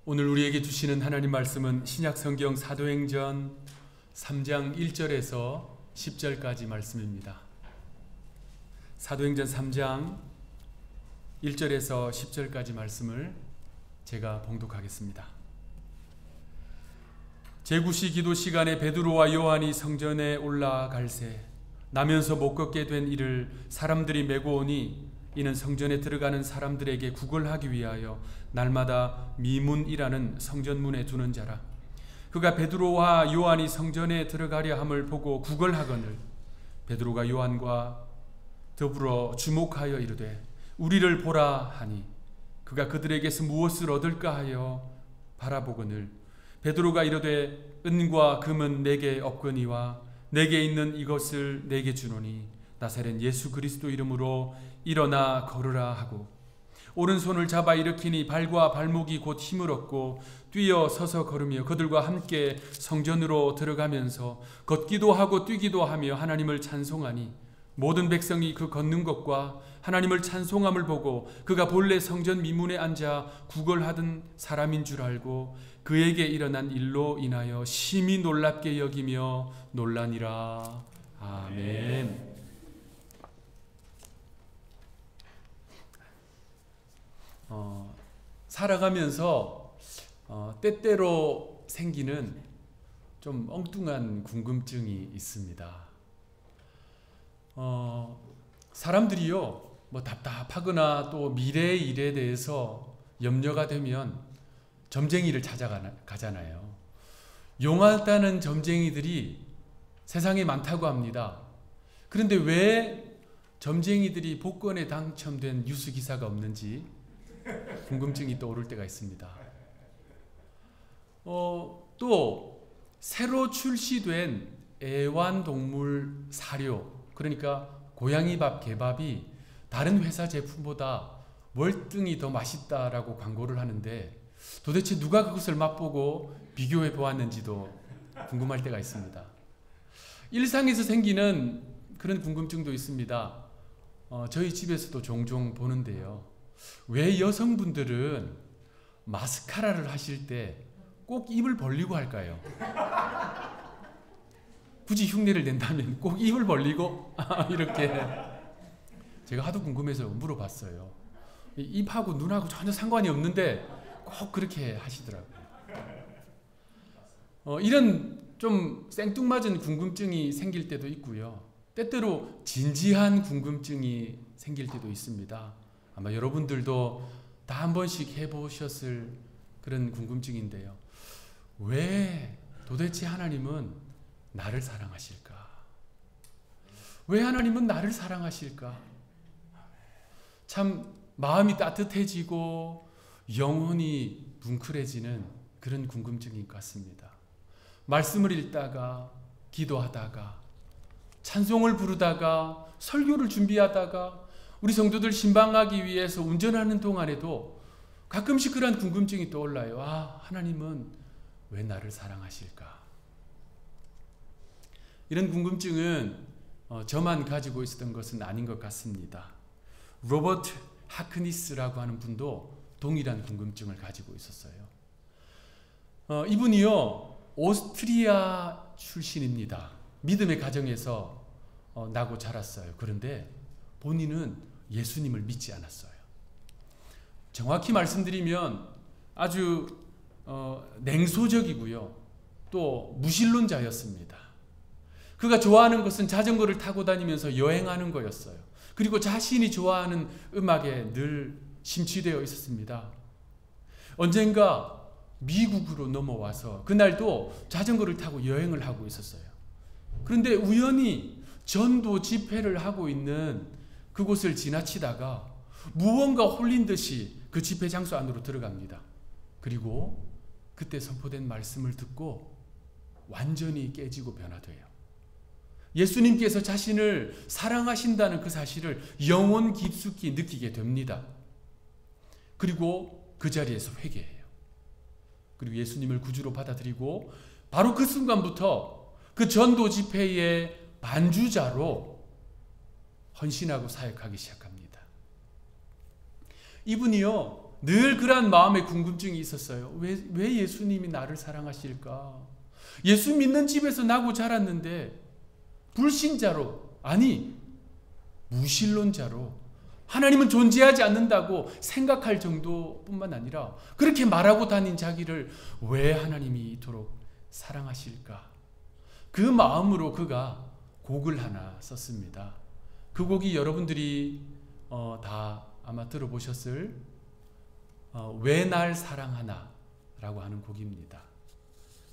오늘 우리에게 주시는 하나님 말씀은 신약성경 사도행전 3장 1절에서 10절까지 말씀입니다. 사도행전 3장 1절에서 10절까지 말씀을 제가 봉독하겠습니다. 제9시 기도 시간에 베드로와 요한이 성전에 올라갈새 나면서 못 걷게 된 이를 사람들이 메고 오니 이는 성전에 들어가는 사람들에게 구걸하기 위하여 날마다 미문이라는 성전문에 두는 자라. 그가 베드로와 요한이 성전에 들어가려 함을 보고 구걸하거늘 베드로가 요한과 더불어 주목하여 이르되 우리를 보라 하니 그가 그들에게서 무엇을 얻을까 하여 바라보거늘 베드로가 이르되 은과 금은 내게 없거니와 내게 있는 이것을 내게 주노니 나사렛 예수 그리스도 이름으로 일어나 걸으라 하고 오른손을 잡아 일으키니 발과 발목이 곧 힘을 얻고 뛰어 서서 걸으며 그들과 함께 성전으로 들어가면서 걷기도 하고 뛰기도 하며 하나님을 찬송하니 모든 백성이 그 걷는 것과 하나님을 찬송함을 보고 그가 본래 성전 미문에 앉아 구걸하던 사람인 줄 알고 그에게 일어난 일로 인하여 심히 놀랍게 여기며 놀라니라. 아멘. 살아가면서 때때로 생기는 좀 엉뚱한 궁금증이 있습니다. 사람들이요, 뭐 답답하거나 또 미래의 일에 대해서 염려가 되면 점쟁이를 찾아가잖아요. 용하다는 점쟁이들이 세상에 많다고 합니다. 그런데 왜 점쟁이들이 복권에 당첨된 뉴스 기사가 없는지 궁금증이 떠오를 때가 있습니다. 또 새로 출시된 애완동물 사료, 그러니까 고양이밥, 개밥이 다른 회사 제품보다 월등히 더 맛있다라고 광고를 하는데 도대체 누가 그것을 맛보고 비교해 보았는지도 궁금할 때가 있습니다. 일상에서 생기는 그런 궁금증도 있습니다. 저희 집에서도 종종 보는데요. 왜 여성분들은 마스카라를 하실 때 꼭 입을 벌리고 할까요? 굳이 흉내를 낸다면 꼭 입을 벌리고 이렇게 제가 하도 궁금해서 물어봤어요. 입하고 눈하고 전혀 상관이 없는데 꼭 그렇게 하시더라고요. 이런 좀 생뚱맞은 궁금증이 생길 때도 있고요. 때때로 진지한 궁금증이 생길 때도 있습니다. 아마 여러분들도 다 한 번씩 해보셨을 그런 궁금증인데요. 왜 도대체 하나님은 나를 사랑하실까? 왜 하나님은 나를 사랑하실까? 참 마음이 따뜻해지고 영혼이 뭉클해지는 그런 궁금증인 것 같습니다. 말씀을 읽다가 기도하다가 찬송을 부르다가 설교를 준비하다가 우리 성도들 신방하기 위해서 운전하는 동안에도 가끔씩 그런 궁금증이 떠올라요. 하나님은 왜 나를 사랑하실까? 이런 궁금증은 저만 가지고 있었던 것은 아닌 것 같습니다. 로버트 하크니스라고 하는 분도 동일한 궁금증을 가지고 있었어요. 이분이요, 오스트리아 출신입니다. 믿음의 가정에서 나고 자랐어요. 그런데 본인은 예수님을 믿지 않았어요. 정확히 말씀드리면 아주 냉소적이고요. 또 무신론자였습니다. 그가 좋아하는 것은 자전거를 타고 다니면서 여행하는 거였어요. 그리고 자신이 좋아하는 음악에 늘 심취되어 있었습니다. 언젠가 미국으로 넘어와서 그날도 자전거를 타고 여행을 하고 있었어요. 그런데 우연히 전도 집회를 하고 있는 그곳을 지나치다가 무언가 홀린 듯이 그 집회 장소 안으로 들어갑니다. 그리고 그때 선포된 말씀을 듣고 완전히 깨지고 변화돼요. 예수님께서 자신을 사랑하신다는 그 사실을 영혼 깊숙이 느끼게 됩니다. 그리고 그 자리에서 회개해요. 그리고 예수님을 구주로 받아들이고 바로 그 순간부터 그 전도 집회의 반주자로 헌신하고 사역하기 시작합니다. 이분이요, 늘 그러한 마음의 궁금증이 있었어요. 왜 예수님이 나를 사랑하실까? 예수 믿는 집에서 나고 자랐는데 불신자로, 아니 무신론자로 하나님은 존재하지 않는다고 생각할 정도뿐만 아니라 그렇게 말하고 다닌 자기를 왜 하나님이 이토록 사랑하실까? 그 마음으로 그가 곡을 하나 썼습니다. 그 곡이 여러분들이 다 아마 들어보셨을 왜 날 사랑하나 라고 하는 곡입니다.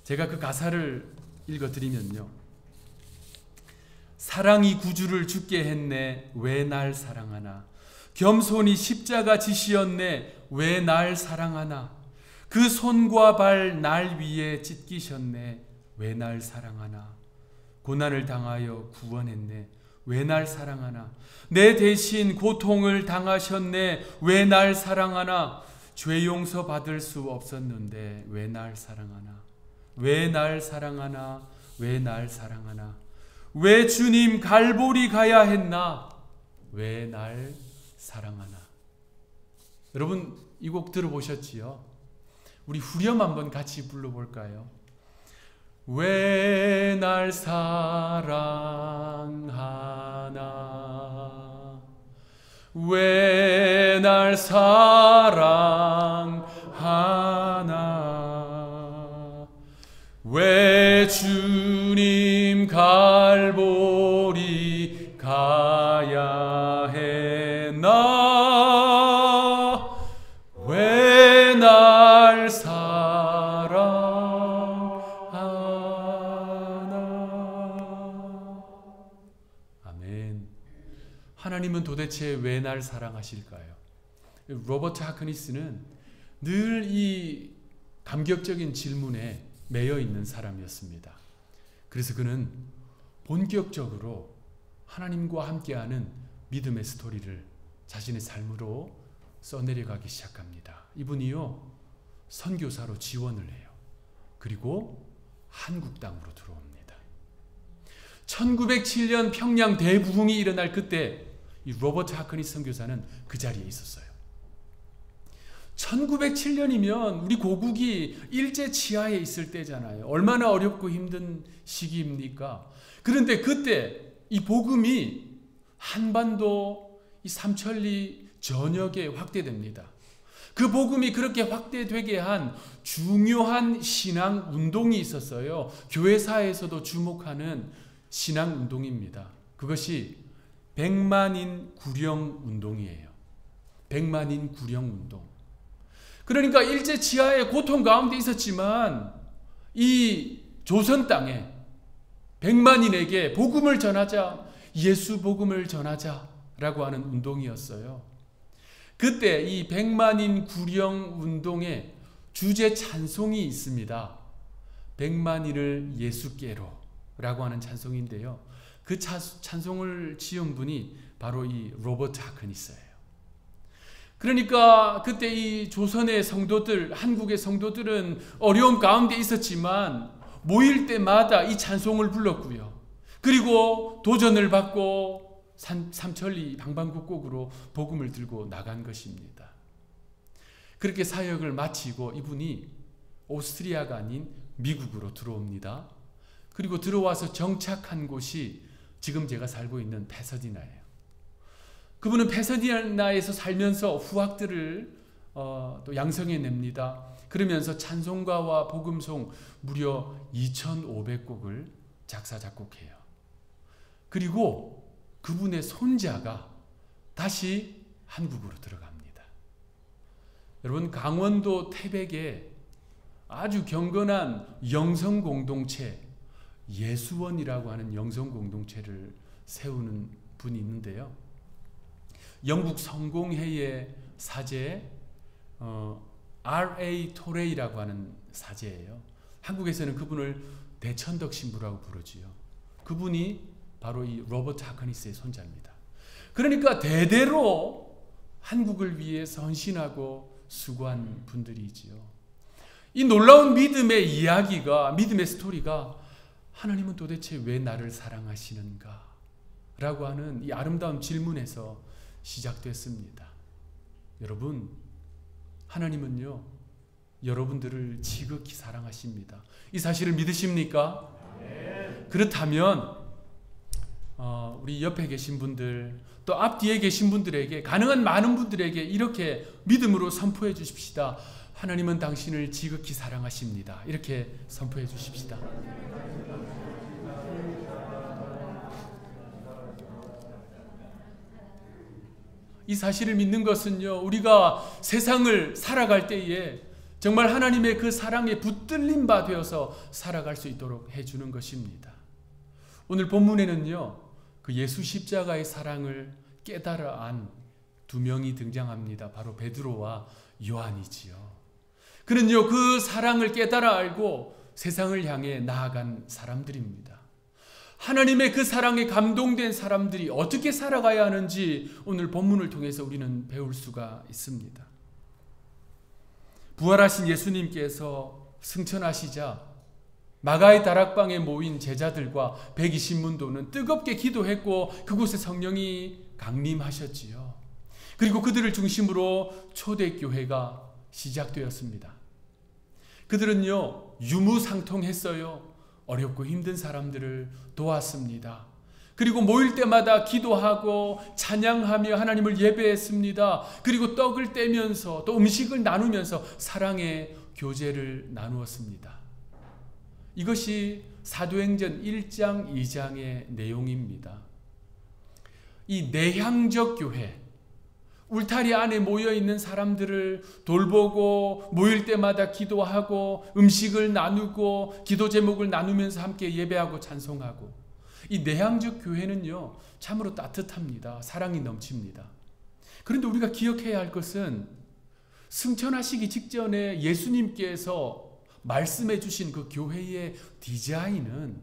제가 그 가사를 읽어드리면요. 사랑이 구주를 죽게 했네 왜 날 사랑하나. 겸손히 십자가 지시었네 왜 날 사랑하나. 그 손과 발 날 위에 찢기셨네 왜 날 사랑하나. 고난을 당하여 구원했네 왜 날 사랑하나. 내 대신 고통을 당하셨네 왜 날 사랑하나. 죄 용서 받을 수 없었는데 왜 날 사랑하나. 왜 날 사랑하나. 왜 날 사랑하나. 왜 주님 갈보리 가야 했나. 왜 날 사랑하나. 여러분 이 곡 들어보셨지요? 우리 후렴 한번 같이 불러볼까요? 왜 날 사랑하나. 왜 날 사랑하나. 왜 주님 갈보리 가야 했나. 왜 날 사랑하나. 아멘. 하나님은 도대체 왜 날 사랑하실까요? 로버트 하크니스는 늘 이 감격적인 질문에 매여 있는 사람이었습니다. 그래서 그는 본격적으로 하나님과 함께하는 믿음의 스토리를 자신의 삶으로 써내려가기 시작합니다. 이분이요 선교사로 지원을 해요. 그리고 한국 땅으로 들어옵니다. 1907년 평양 대부흥이 일어날 그때 이 로버트 하크니스 선교사는 그 자리에 있었어요. 1907년이면 우리 고국이 일제 치하에 있을 때잖아요. 얼마나 어렵고 힘든 시기입니까? 그런데 그때 이 복음이 한반도 이 삼천리 전역에 확대됩니다. 그 복음이 그렇게 확대되게 한 중요한 신앙 운동이 있었어요. 교회사에서도 주목하는 신앙 운동입니다. 그것이 백만인 구령 운동이에요. 백만인 구령 운동. 그러니까 일제 치하의 고통 가운데 있었지만 이 조선 땅에 백만인에게 복음을 전하자, 예수 복음을 전하자라고 하는 운동이었어요. 그때 이 백만인 구령 운동의 주제 찬송이 있습니다. 백만인을 예수께로 라고 하는 찬송인데요. 그 찬송을 지은 분이 바로 이 로버트 하크니스예요. 그러니까 그때 이 조선의 성도들, 한국의 성도들은 어려움 가운데 있었지만 모일 때마다 이 찬송을 불렀고요. 그리고 도전을 받고 삼천리 방방곡곡으로 복음을 들고 나간 것입니다. 그렇게 사역을 마치고 이분이 오스트리아가 아닌 미국으로 들어옵니다. 그리고 들어와서 정착한 곳이 지금 제가 살고 있는 패서디나예요. 그분은 패서디나에서 살면서 후학들을 또 양성해냅니다. 그러면서 찬송가와 복음송 무려 2,500곡을 작사 작곡해요. 그리고 그분의 손자가 다시 한국으로 들어갑니다. 여러분 강원도 태백에 아주 경건한 영성공동체, 예수원이라고 하는 영성공동체를 세우는 분이 있는데요. 영국 성공회의 사제 R.A. 토레이라고 하는 사제예요. 한국에서는 그분을 대천덕 신부라고 부르지요. 그분이 바로 이 로버트 하크니스의 손자입니다. 그러니까 대대로 한국을 위해 헌신하고 수고한 분들이지요. 이 놀라운 믿음의 이야기가, 믿음의 스토리가 하나님은 도대체 왜 나를 사랑하시는가? 라고 하는 이 아름다운 질문에서 시작됐습니다. 여러분, 하나님은요, 여러분들을 지극히 사랑하십니다. 이 사실을 믿으십니까? 그렇다면 우리 옆에 계신 분들, 또 앞뒤에 계신 분들에게, 가능한 많은 분들에게 이렇게 믿음으로 선포해 주십시다. 하나님은 당신을 지극히 사랑하십니다. 이렇게 선포해 주십시다. 이 사실을 믿는 것은요, 우리가 세상을 살아갈 때에 정말 하나님의 그 사랑에 붙들린 바 되어서 살아갈 수 있도록 해주는 것입니다. 오늘 본문에는요, 그 예수 십자가의 사랑을 깨달아 안 두 명이 등장합니다. 바로 베드로와 요한이지요. 그는요, 그 사랑을 깨달아 알고 세상을 향해 나아간 사람들입니다. 하나님의 그 사랑에 감동된 사람들이 어떻게 살아가야 하는지 오늘 본문을 통해서 우리는 배울 수가 있습니다. 부활하신 예수님께서 승천하시자 마가의 다락방에 모인 제자들과 120문도는 뜨겁게 기도했고 그곳에 성령이 강림하셨지요. 그리고 그들을 중심으로 초대교회가 시작되었습니다. 그들은요, 유무상통했어요. 어렵고 힘든 사람들을 도왔습니다. 그리고 모일 때마다 기도하고 찬양하며 하나님을 예배했습니다. 그리고 떡을 떼면서 또 음식을 나누면서 사랑의 교제를 나누었습니다. 이것이 사도행전 1장 2장의 내용입니다. 이 내향적 교회, 울타리 안에 모여있는 사람들을 돌보고 모일 때마다 기도하고 음식을 나누고 기도 제목을 나누면서 함께 예배하고 찬송하고, 이 내향적 교회는요, 참으로 따뜻합니다. 사랑이 넘칩니다. 그런데 우리가 기억해야 할 것은 승천하시기 직전에 예수님께서 말씀해 주신 그 교회의 디자인은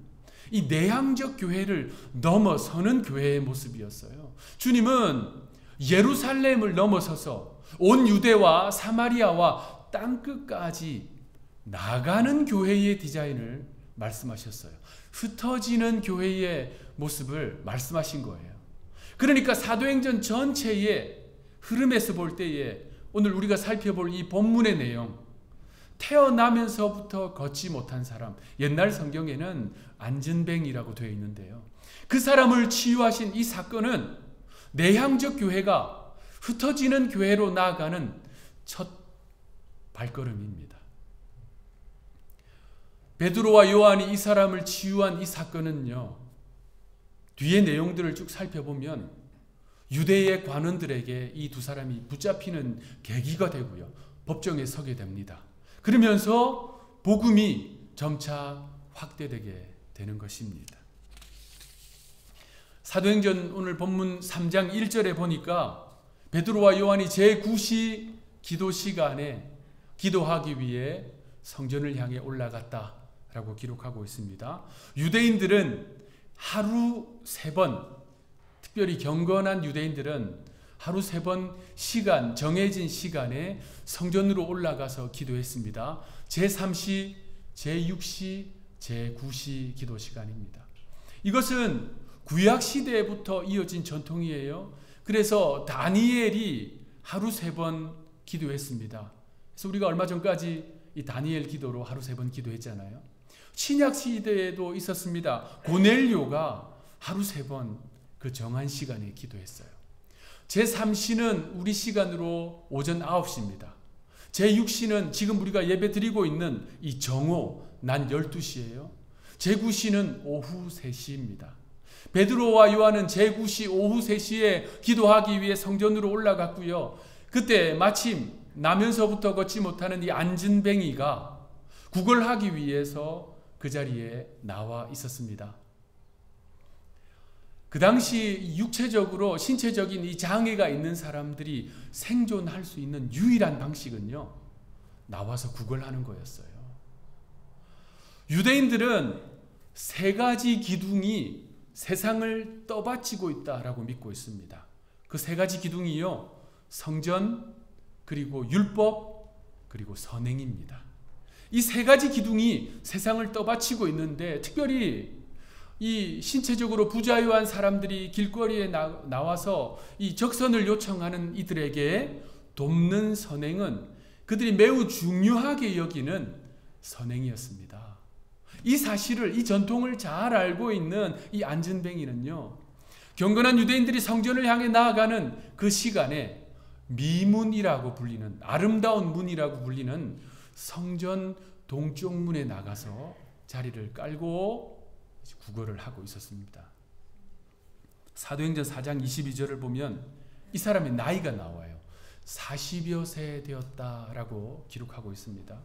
이 내향적 교회를 넘어서는 교회의 모습이었어요. 주님은 예루살렘을 넘어서서 온 유대와 사마리아와 땅끝까지 나가는 교회의 디자인을 말씀하셨어요. 흩어지는 교회의 모습을 말씀하신 거예요. 그러니까 사도행전 전체의 흐름에서 볼 때에 오늘 우리가 살펴볼 이 본문의 내용, 태어나면서부터 걷지 못한 사람, 옛날 성경에는 안진뱅이라고 되어 있는데요, 그 사람을 치유하신 이 사건은 내향적 교회가 흩어지는 교회로 나아가는 첫 발걸음입니다. 베드로와 요한이 이 사람을 치유한 이 사건은요, 뒤의 내용들을 쭉 살펴보면 유대의 관원들에게 이 두 사람이 붙잡히는 계기가 되고요, 법정에 서게 됩니다. 그러면서 복음이 점차 확대되게 되는 것입니다. 사도행전 오늘 본문 3장 1절에 보니까 베드로와 요한이 제9시 기도 시간에 기도하기 위해 성전을 향해 올라갔다라고 기록하고 있습니다. 유대인들은 하루 3번, 특별히 경건한 유대인들은 하루 3번 시간, 정해진 시간에 성전으로 올라가서 기도했습니다. 제3시, 제6시, 제9시 기도 시간입니다. 이것은 구약 시대부터 이어진 전통이에요. 그래서 다니엘이 하루 3번 기도했습니다. 그래서 우리가 얼마 전까지 이 다니엘 기도로 하루 3번 기도했잖아요. 신약 시대에도 있었습니다. 고넬료가 하루 3번 그 정한 시간에 기도했어요. 제3시는 우리 시간으로 오전 9시입니다. 제6시는 지금 우리가 예배 드리고 있는 이 정오 낮 12시예요. 제9시는 오후 3시입니다. 베드로와 요한은 제9시 오후 3시에 기도하기 위해 성전으로 올라갔고요. 그때 마침 나면서부터 걷지 못하는 이 안진뱅이가 구걸하기 위해서 그 자리에 나와 있었습니다. 그 당시 육체적으로 신체적인 이 장애가 있는 사람들이 생존할 수 있는 유일한 방식은요, 나와서 구걸하는 거였어요. 유대인들은 3가지 기둥이 세상을 떠받치고 있다라고 믿고 있습니다. 그 3가지 기둥이요, 성전, 그리고 율법, 그리고 선행입니다. 이 3가지 기둥이 세상을 떠받치고 있는데, 특별히 이 신체적으로 부자유한 사람들이 길거리에 나와서 이 적선을 요청하는 이들에게 돕는 선행은 그들이 매우 중요하게 여기는 선행이었습니다. 이 사실을, 이 전통을 잘 알고 있는 이 안전뱅이는요, 경건한 유대인들이 성전을 향해 나아가는 그 시간에 미문이라고 불리는, 아름다운 문이라고 불리는 성전 동쪽 문에 나가서 자리를 깔고 구걸을 하고 있었습니다. 사도행전 4장 22절을 보면 이 사람의 나이가 나와요. 40여 세 되었다라고 기록하고 있습니다.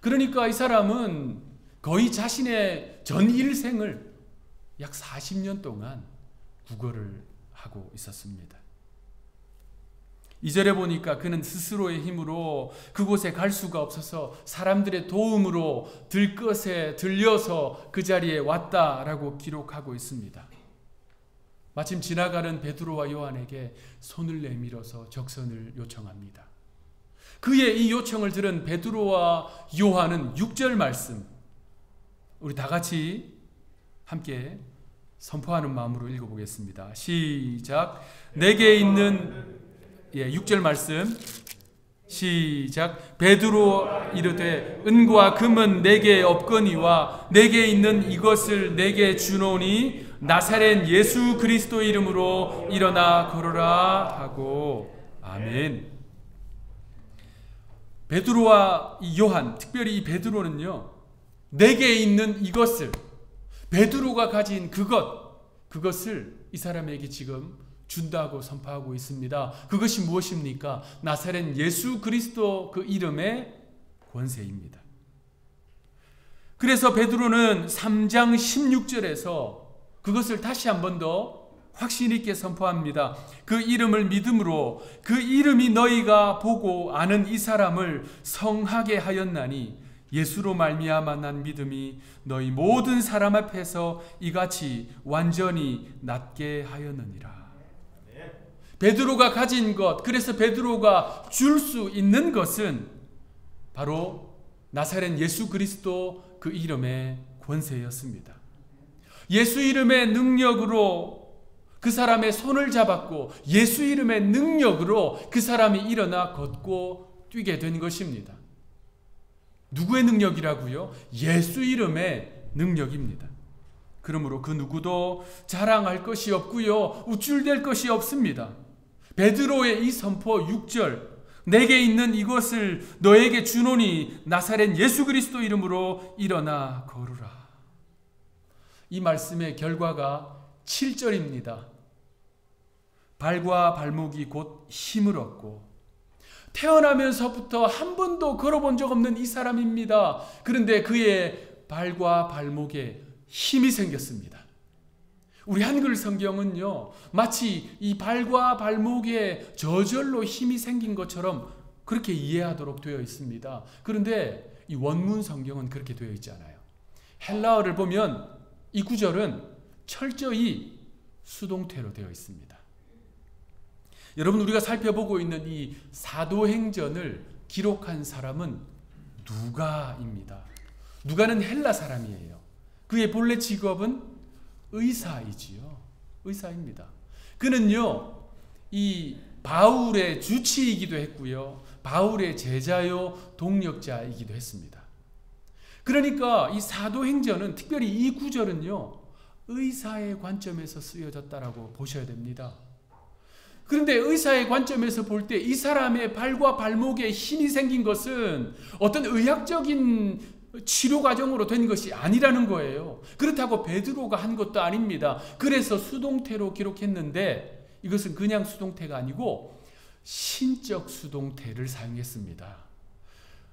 그러니까 이 사람은 거의 자신의 전 일생을 약 40년 동안 구걸을 하고 있었습니다. 2절에 보니까 그는 스스로의 힘으로 그곳에 갈 수가 없어서 사람들의 도움으로 들것에 들려서 그 자리에 왔다라고 기록하고 있습니다. 마침 지나가는 베드로와 요한에게 손을 내밀어서 적선을 요청합니다. 그의 이 요청을 들은 베드로와 요한은 6절 말씀, 우리 다 같이 함께 선포하는 마음으로 읽어보겠습니다. 시작. 내게 있는 6절 말씀 시작. 베드로 이르되 은과 금은 내게 없거니와 내게 있는 이것을 내게 주노니 나사렛 예수 그리스도 이름으로 일어나 걸어라 하고. 아멘. 베드로와 요한, 특별히 이 베드로는요, 내게 있는 이것을, 베드로가 가진 그것을 이 사람에게 지금 준다고 선포하고 있습니다. 그것이 무엇입니까? 나사렛 예수 그리스도 그 이름의 권세입니다. 그래서 베드로는 3장 16절에서 그것을 다시 한 번 더 확신 있게 선포합니다. 그 이름을 믿음으로 그 이름이 너희가 보고 아는 이 사람을 성하게 하였나니 예수로 말미암아 난 믿음이 너희 모든 사람 앞에서 이같이 완전히 낫게 하였느니라. 베드로가 가진 것, 그래서 베드로가 줄 수 있는 것은 바로 나사렛 예수 그리스도 그 이름의 권세였습니다. 예수 이름의 능력으로 그 사람의 손을 잡았고 예수 이름의 능력으로 그 사람이 일어나 걷고 뛰게 된 것입니다. 누구의 능력이라고요? 예수 이름의 능력입니다. 그러므로 그 누구도 자랑할 것이 없고요, 우쭐댈 것이 없습니다. 베드로의 이 선포 6절, 내게 있는 이것을 너에게 주노니 나사렛 예수 그리스도 이름으로 일어나 걸으라. 이 말씀의 결과가 7절입니다. 발과 발목이 곧 힘을 얻고, 태어나면서부터 한 번도 걸어본 적 없는 이 사람입니다. 그런데 그의 발과 발목에 힘이 생겼습니다. 우리 한글 성경은요, 마치 이 발과 발목에 저절로 힘이 생긴 것처럼 그렇게 이해하도록 되어 있습니다. 그런데 이 원문 성경은 그렇게 되어 있지 않아요. 헬라어를 보면 이 구절은 철저히 수동태로 되어 있습니다. 여러분, 우리가 살펴보고 있는 이 사도행전을 기록한 사람은 누가입니다. 누가는 헬라 사람이에요. 그의 본래 직업은 의사이지요. 의사입니다. 그는요, 이 바울의 주치이기도 했고요, 바울의 제자요 동력자이기도 했습니다. 그러니까 이 사도행전은, 특별히 이 구절은요, 의사의 관점에서 쓰여졌다라고 보셔야 됩니다. 그런데 의사의 관점에서 볼 때 이 사람의 발과 발목에 힘이 생긴 것은 어떤 의학적인 치료 과정으로 된 것이 아니라는 거예요. 그렇다고 베드로가 한 것도 아닙니다. 그래서 수동태로 기록했는데 이것은 그냥 수동태가 아니고 신적 수동태를 사용했습니다.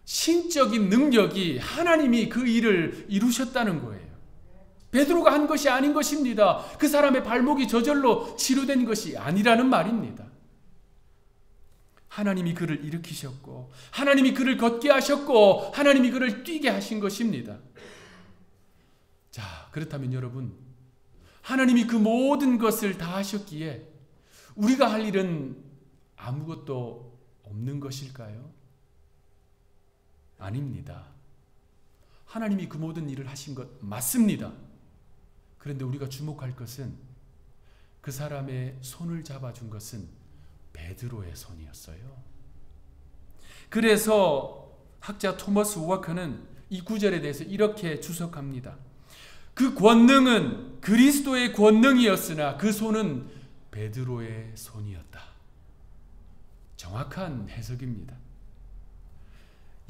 신적인 능력이, 하나님이 그 일을 이루셨다는 거예요. 베드로가 한 것이 아닌 것입니다. 그 사람의 발목이 저절로 치료된 것이 아니라는 말입니다. 하나님이 그를 일으키셨고, 하나님이 그를 걷게 하셨고, 하나님이 그를 뛰게 하신 것입니다. 자, 그렇다면 여러분, 하나님이 그 모든 것을 다 하셨기에 우리가 할 일은 아무것도 없는 것일까요? 아닙니다. 하나님이 그 모든 일을 하신 것 맞습니다. 그런데 우리가 주목할 것은 그 사람의 손을 잡아준 것은 베드로의 손이었어요. 그래서 학자 토머스 워커는 이 구절에 대해서 이렇게 주석합니다. 그 권능은 그리스도의 권능이었으나 그 손은 베드로의 손이었다. 정확한 해석입니다.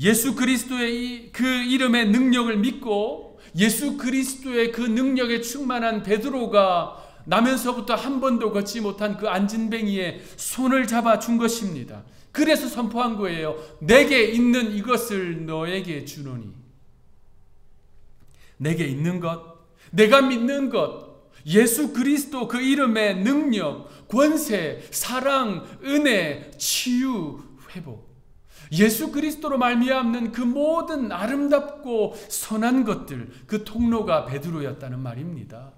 예수 그리스도의 그 이름의 능력을 믿고 예수 그리스도의 그 능력에 충만한 베드로가 나면서부터 한 번도 걷지 못한 그 안진뱅이의 손을 잡아준 것입니다. 그래서 선포한 거예요. 내게 있는 이것을 너에게 주노니. 내게 있는 것, 내가 믿는 것, 예수 그리스도 그 이름의 능력, 권세, 사랑, 은혜, 치유, 회복, 예수 그리스도로 말미암는 그 모든 아름답고 선한 것들, 그 통로가 베드로였다는 말입니다.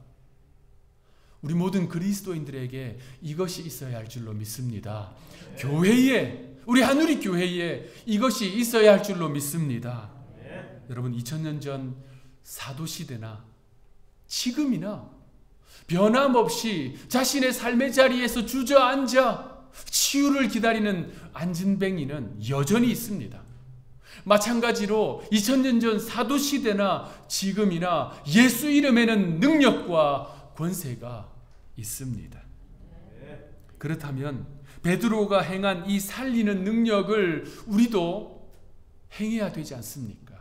우리 모든 그리스도인들에게 이것이 있어야 할 줄로 믿습니다. 교회에, 우리 한우리 교회에 이것이 있어야 할 줄로 믿습니다. 여러분, 2000년 전 사도시대나 지금이나 변함없이 자신의 삶의 자리에서 주저앉아 치유를 기다리는 안진뱅이는 여전히 있습니다. 마찬가지로 2000년 전 사도시대나 지금이나 예수 이름에는 능력과 권세가 있습니다. 그렇다면 베드로가 행한 이 살리는 능력을 우리도 행해야 되지 않습니까?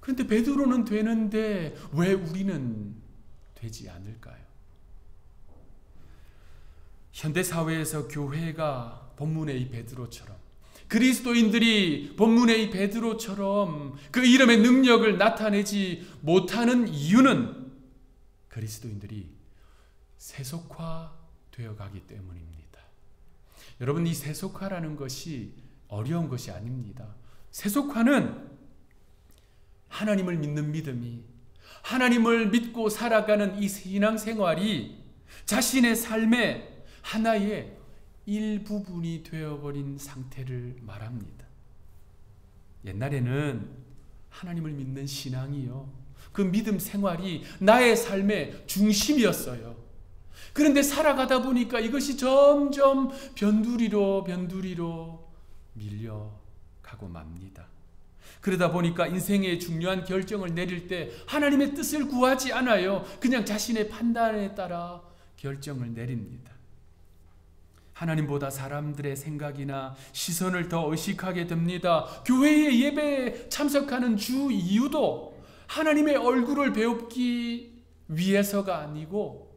그런데 베드로는 되는데 왜 우리는 되지 않을까요? 현대사회에서 교회가 본문의 이 베드로처럼, 그리스도인들이 본문의 이 베드로처럼 그 이름의 능력을 나타내지 못하는 이유는 그리스도인들이 세속화되어 가기 때문입니다. 여러분, 이 세속화라는 것이 어려운 것이 아닙니다. 세속화는 하나님을 믿는 믿음이, 하나님을 믿고 살아가는 이 신앙생활이 자신의 삶의 하나의 일부분이 되어버린 상태를 말합니다. 옛날에는 하나님을 믿는 신앙이요, 그 믿음 생활이 나의 삶의 중심이었어요. 그런데 살아가다 보니까 이것이 점점 변두리로 밀려가고 맙니다. 그러다 보니까 인생의 중요한 결정을 내릴 때 하나님의 뜻을 구하지 않아요. 그냥 자신의 판단에 따라 결정을 내립니다. 하나님보다 사람들의 생각이나 시선을 더 의식하게 됩니다. 교회의 예배에 참석하는 주 이유도 하나님의 얼굴을 배우기 위해서가 아니고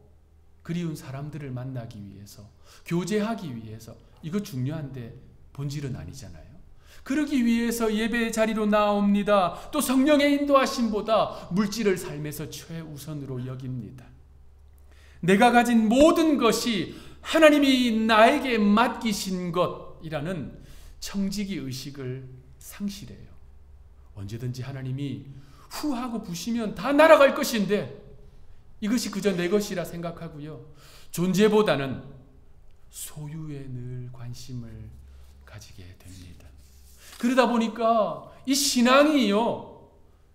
그리운 사람들을 만나기 위해서, 교제하기 위해서, 이거 중요한데 본질은 아니잖아요. 그러기 위해서 예배의 자리로 나옵니다. 또 성령의 인도하심보다 물질을 삶에서 최우선으로 여깁니다. 내가 가진 모든 것이 하나님이 나에게 맡기신 것이라는 청지기 의식을 상실해요. 언제든지 하나님이 후하고 부시면 다 날아갈 것인데 이것이 그저 내 것이라 생각하고요, 존재보다는 소유에 늘 관심을 가지게 됩니다. 그러다 보니까 이 신앙이요,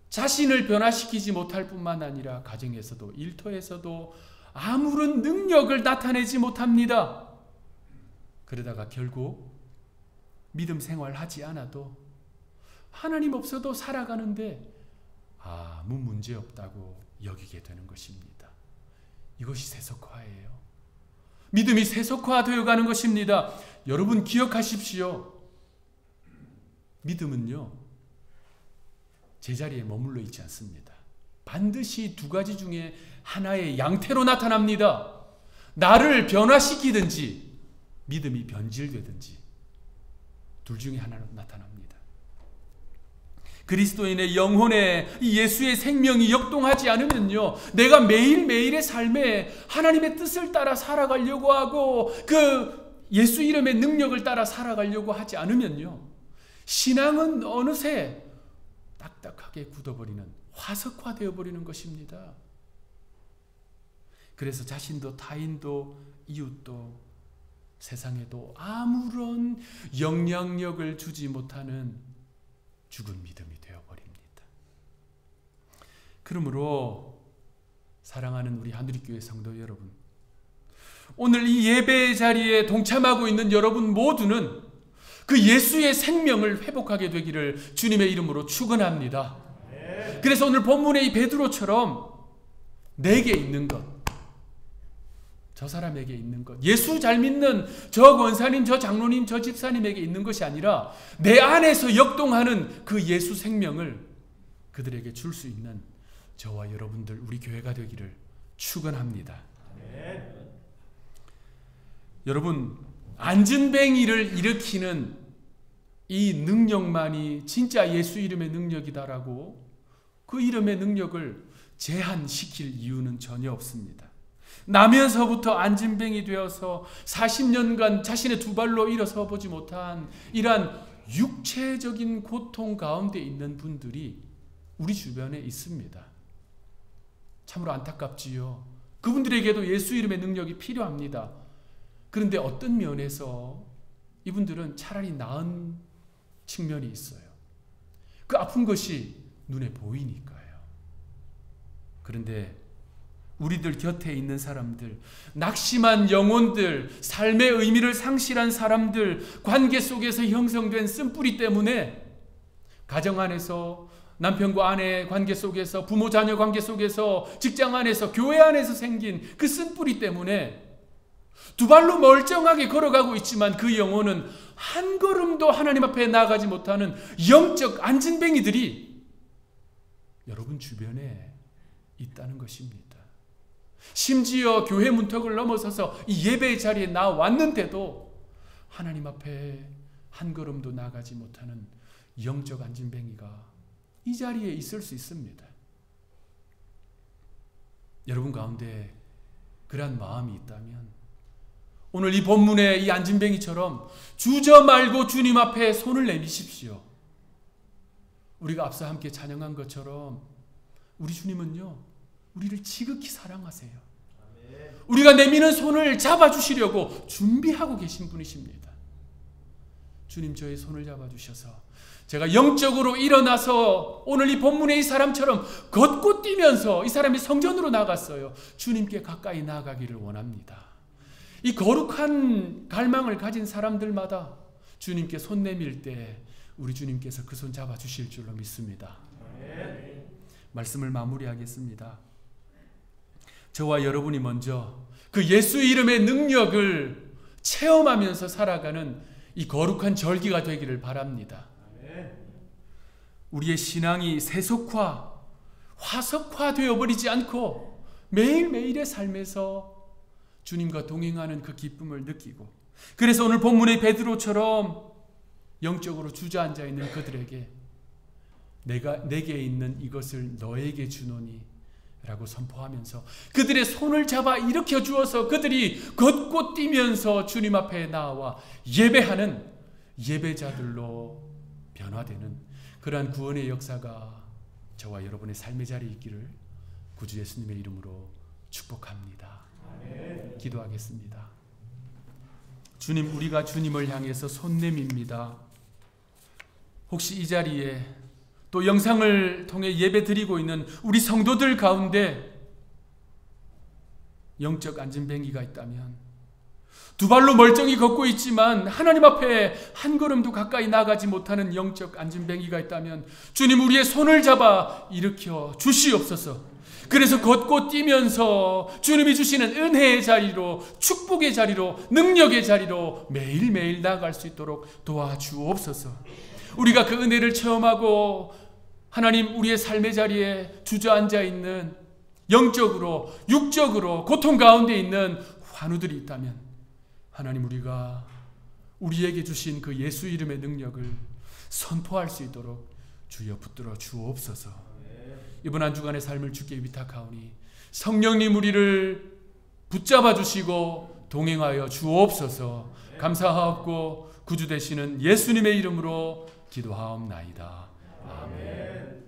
자신을 변화시키지 못할 뿐만 아니라 가정에서도 일터에서도 아무런 능력을 나타내지 못합니다. 그러다가 결국 믿음 생활하지 않아도 하나님 없어도 살아가는데 아무 문제 없다고 여기게 되는 것입니다. 이것이 세속화예요. 믿음이 세속화되어 가는 것입니다. 여러분 기억하십시오. 믿음은요, 제자리에 머물러 있지 않습니다. 반드시 두 가지 중에 하나의 양태로 나타납니다. 나를 변화시키든지 믿음이 변질되든지 둘 중에 하나로 나타납니다. 그리스도인의 영혼에 예수의 생명이 역동하지 않으면요, 내가 매일매일의 삶에 하나님의 뜻을 따라 살아가려고 하고 그 예수 이름의 능력을 따라 살아가려고 하지 않으면요, 신앙은 어느새 딱딱하게 굳어버리는, 화석화되어 버리는 것입니다. 그래서 자신도 타인도 이웃도 세상에도 아무런 영향력을 주지 못하는 죽은 믿음이 되어버립니다. 그러므로 사랑하는 우리 한우리교회 성도 여러분, 오늘 이 예배의 자리에 동참하고 있는 여러분 모두는 그 예수의 생명을 회복하게 되기를 주님의 이름으로 축원합니다. 그래서 오늘 본문의 이 베드로처럼 내게 있는 것, 저 사람에게 있는 것, 예수 잘 믿는 저 권사님, 저 장로님, 저 집사님에게 있는 것이 아니라 내 안에서 역동하는 그 예수 생명을 그들에게 줄 수 있는 저와 여러분들, 우리 교회가 되기를 축원합니다. 여러분, 안진뱅이를 일으키는 이 능력만이 진짜 예수 이름의 능력이다라고 그 이름의 능력을 제한시킬 이유는 전혀 없습니다. 나면서부터 안진뱅이 되어서 40년간 자신의 두 발로 일어서 보지 못한 이러한 육체적인 고통 가운데 있는 분들이 우리 주변에 있습니다. 참으로 안타깝지요. 그분들에게도 예수 이름의 능력이 필요합니다. 그런데 어떤 면에서 이분들은 차라리 나은 측면이 있어요. 그 아픈 것이 눈에 보이니까요. 그런데 우리들 곁에 있는 사람들, 낙심한 영혼들, 삶의 의미를 상실한 사람들, 관계 속에서 형성된 쓴뿌리 때문에 가정 안에서, 남편과 아내 관계 속에서, 부모 자녀 관계 속에서, 직장 안에서, 교회 안에서 생긴 그 쓴뿌리 때문에 두 발로 멀쩡하게 걸어가고 있지만 그 영혼은 한 걸음도 하나님 앞에 나아가지 못하는 영적 안진뱅이들이 여러분 주변에 있다는 것입니다. 심지어 교회 문턱을 넘어서서 이 예배의 자리에 나왔는데도 하나님 앞에 한 걸음도 나가지 못하는 영적 안진뱅이가 이 자리에 있을 수 있습니다. 여러분 가운데 그러한 마음이 있다면 오늘 이 본문의 이 안진뱅이처럼 주저 말고 주님 앞에 손을 내미십시오. 우리가 앞서 함께 찬양한 것처럼 우리 주님은요, 우리를 지극히 사랑하세요. 우리가 내미는 손을 잡아주시려고 준비하고 계신 분이십니다. 주님, 저의 손을 잡아주셔서 제가 영적으로 일어나서 오늘 이 본문의 이 사람처럼 걷고 뛰면서, 이 사람이 성전으로 나갔어요. 주님께 가까이 나아가기를 원합니다. 이 거룩한 갈망을 가진 사람들마다 주님께 손 내밀 때 우리 주님께서 그 손 잡아주실 줄로 믿습니다. 말씀을 마무리하겠습니다. 저와 여러분이 먼저 그 예수 이름의 능력을 체험하면서 살아가는 이 거룩한 절기가 되기를 바랍니다. 우리의 신앙이 세속화, 화석화 되어버리지 않고 매일매일의 삶에서 주님과 동행하는 그 기쁨을 느끼고, 그래서 오늘 본문의 베드로처럼 영적으로 주저앉아 있는 그들에게 내게 있는 이것을 너에게 주노니 라고 선포하면서 그들의 손을 잡아 일으켜 주어서 그들이 걷고 뛰면서 주님 앞에 나와 예배하는 예배자들로 변화되는 그러한 구원의 역사가 저와 여러분의 삶의 자리에 있기를 구주 예수님의 이름으로 축복합니다. 기도하겠습니다. 주님, 우리가 주님을 향해서 손 내밉니다. 혹시 이 자리에 또 영상을 통해 예배 드리고 있는 우리 성도들 가운데 영적 안진뱅이가 있다면, 두 발로 멀쩡히 걷고 있지만 하나님 앞에 한 걸음도 가까이 나가지 못하는 영적 안진뱅이가 있다면 주님, 우리의 손을 잡아 일으켜 주시옵소서. 그래서 걷고 뛰면서 주님이 주시는 은혜의 자리로, 축복의 자리로, 능력의 자리로 매일매일 나아갈 수 있도록 도와주옵소서. 우리가 그 은혜를 체험하고 하나님, 우리의 삶의 자리에 주저앉아 있는 영적으로, 육적으로 고통 가운데 있는 환우들이 있다면 하나님, 우리가 우리에게 주신 그 예수 이름의 능력을 선포할 수 있도록 주여 붙들어 주옵소서. 이번 한 주간의 삶을 주께 위탁하오니 성령님 우리를 붙잡아 주시고 동행하여 주옵소서. 감사하옵고 구주 되시는 예수님의 이름으로 기도하옵나이다. 아멘.